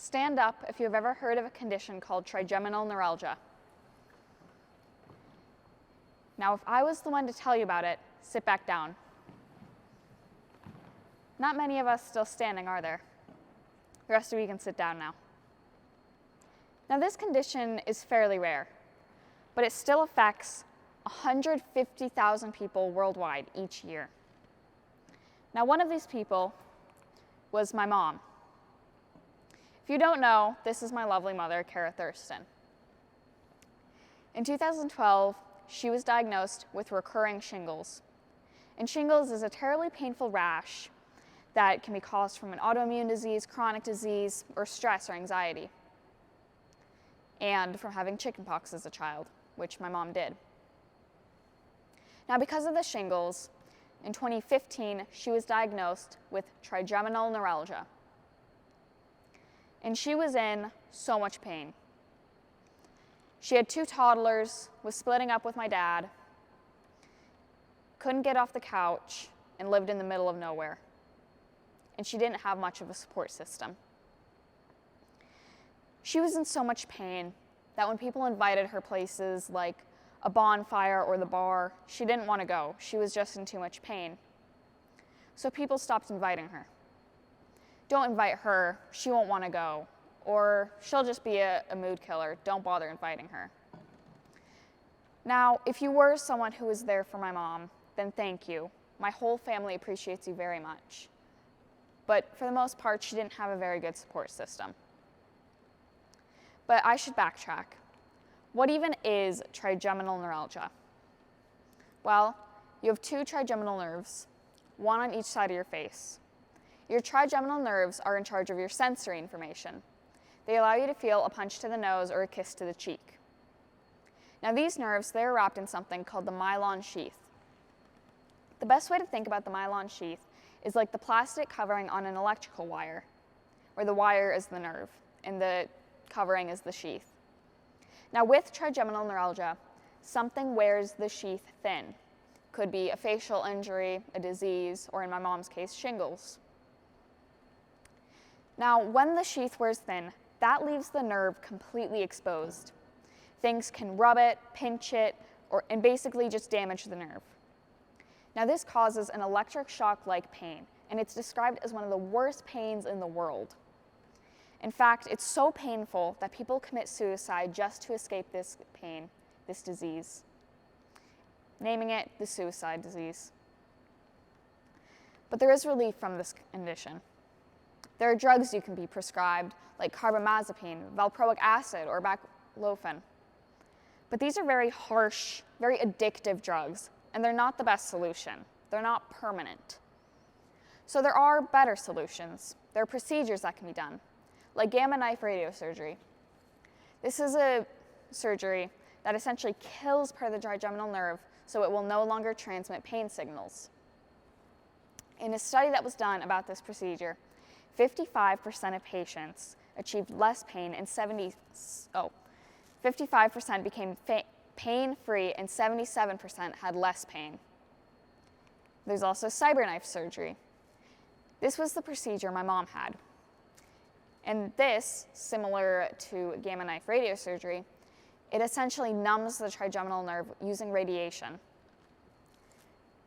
Stand up if you have ever heard of a condition called trigeminal neuralgia. Now, if I was the one to tell you about it, sit back down. Not many of us still standing, are there? The rest of you can sit down now. Now, this condition is fairly rare, but it still affects 150,000 people worldwide each year. Now, one of these people was my mom. If you don't know, this is my lovely mother, Kara Thurston. In 2012, she was diagnosed with recurring shingles. And shingles is a terribly painful rash that can be caused from an autoimmune disease, chronic disease, or stress or anxiety. And from having chickenpox as a child, which my mom did. Now, because of the shingles, in 2015, she was diagnosed with trigeminal neuralgia. And she was in so much pain. She had 2 toddlers, was splitting up with my dad, couldn't get off the couch, and lived in the middle of nowhere. And she didn't have much of a support system. She was in so much pain that when people invited her places like a bonfire or the bar, she didn't want to go. She was just in too much pain. So people stopped inviting her. Don't invite her, she won't want to go. Or she'll just be a mood killer, don't bother inviting her. Now, if you were someone who was there for my mom, then thank you. My whole family appreciates you very much. But for the most part, she didn't have a very good support system. But I should backtrack. What even is trigeminal neuralgia? Well, you have 2 trigeminal nerves, one on each side of your face. Your trigeminal nerves are in charge of your sensory information. They allow you to feel a punch to the nose or a kiss to the cheek. Now these nerves, they're wrapped in something called the myelin sheath. The best way to think about the myelin sheath is like the plastic covering on an electrical wire, where the wire is the nerve and the covering is the sheath. Now with trigeminal neuralgia, something wears the sheath thin. Could be a facial injury, a disease, or in my mom's case, shingles. Now when the sheath wears thin, that leaves the nerve completely exposed. Things can rub it, pinch it, and basically just damage the nerve. Now this causes an electric shock-like pain, and it's described as one of the worst pains in the world. In fact, it's so painful that people commit suicide just to escape this pain, this disease, naming it the suicide disease. But there is relief from this condition. There are drugs you can be prescribed, like carbamazepine, valproic acid, or baclofen. But these are very harsh, very addictive drugs, and they're not the best solution. They're not permanent. So there are better solutions. There are procedures that can be done, like gamma knife radiosurgery. This is a surgery that essentially kills part of the trigeminal nerve so it will no longer transmit pain signals. In a study that was done about this procedure, 55% of patients achieved less pain and 55% became pain-free and 77% had less pain. There's also cyberknife surgery. This was the procedure my mom had. And this, similar to gamma knife radiosurgery, it essentially numbs the trigeminal nerve using radiation.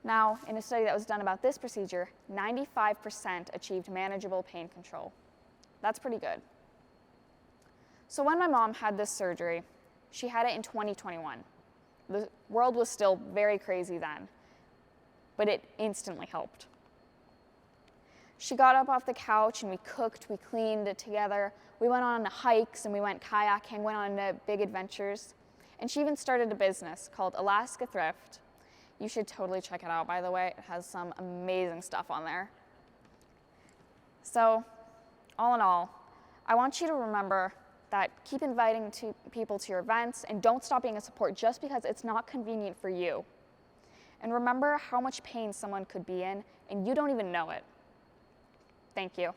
Now, in a study that was done about this procedure, 95% achieved manageable pain control. That's pretty good. So when my mom had this surgery, she had it in 2021. The world was still very crazy then, but it instantly helped. She got up off the couch and we cooked, we cleaned it together. We went on hikes and we went kayaking, went on big adventures. And she even started a business called Alaska Thrift. You should totally check it out, by the way. It has some amazing stuff on there. So, all in all, I want you to remember that keep inviting people to your events and don't stop being a support just because it's not convenient for you. And remember how much pain someone could be in and you don't even know it. Thank you.